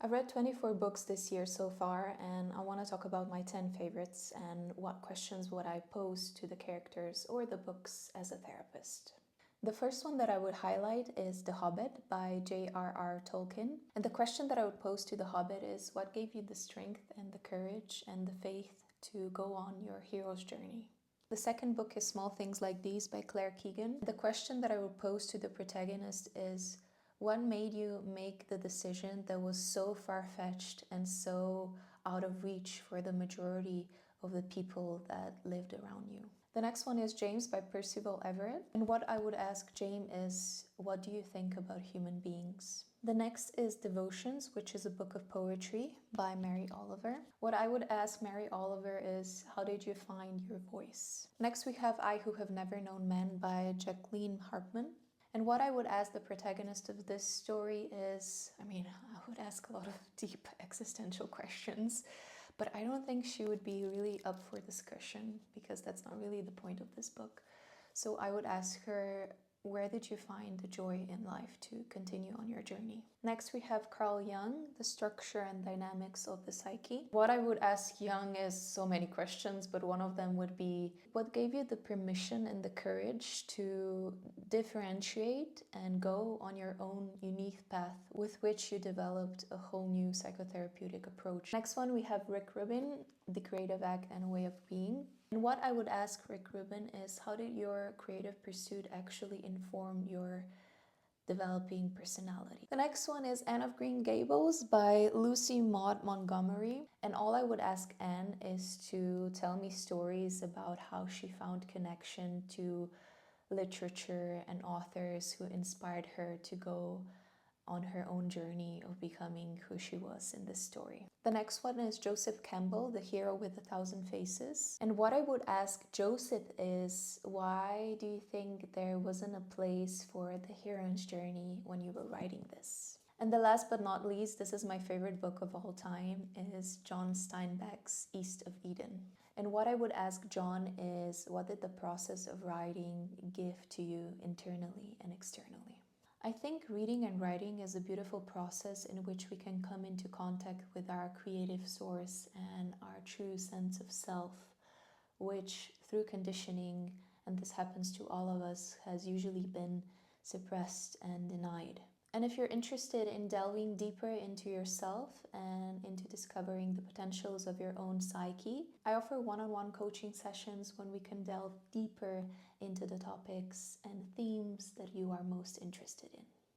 I've read 24 books this year so far, and I want to talk about my 10 favorites and what questions would I pose to the characters or the books as a therapist. The first one that I would highlight is The Hobbit by J.R.R. Tolkien. And the question that I would pose to The Hobbit is, what gave you the strength and the courage and the faith to go on your hero's journey? The second book is Small Things Like These by Claire Keegan. The question that I would pose to the protagonist is, what made you make the decision that was so far-fetched and so out of reach for the majority of the people that lived around you? The next one is James by Percival Everett. And what I would ask James is, what do you think about human beings? The next is Devotions, which is a book of poetry by Mary Oliver. What I would ask Mary Oliver is, how did you find your voice? Next we have I Who Have Never Known Men by Jacqueline Hartman. And what I would ask the protagonist of this story is, I would ask a lot of deep existential questions, but I don't think she would be really up for discussion because that's not really the point of this book. So I would ask her, where did you find the joy in life to continue on your journey? Next we have Carl Jung, The Structure and Dynamics of the Psyche. What I would ask Jung is so many questions, but one of them would be, what gave you the permission and the courage to differentiate and go on your own unique path with which you developed a whole new psychotherapeutic approach? Next one we have Rick Rubin, The Creative Act and a Way of Being. And what I would ask Rick Rubin is, how did your creative pursuit actually inform your developing personality? The next one is Anne of Green Gables by Lucy Maud Montgomery. And all I would ask Anne is to tell me stories about how she found connection to literature and authors who inspired her to go on her own journey of becoming who she was in this story. The next one is Joseph Campbell, The Hero with a Thousand Faces. And what I would ask Joseph is, why do you think there wasn't a place for the heroine's journey when you were writing this? And the last but not least, this is my favorite book of all time, is John Steinbeck's East of Eden. And what I would ask John is, what did the process of writing give to you internally and externally? I think reading and writing is a beautiful process in which we can come into contact with our creative source and our true sense of self, which through conditioning, and this happens to all of us, has usually been suppressed and denied. And if you're interested in delving deeper into yourself and into discovering the potentials of your own psyche, I offer one-on-one coaching sessions when we can delve deeper into the topics and themes that you are most interested in.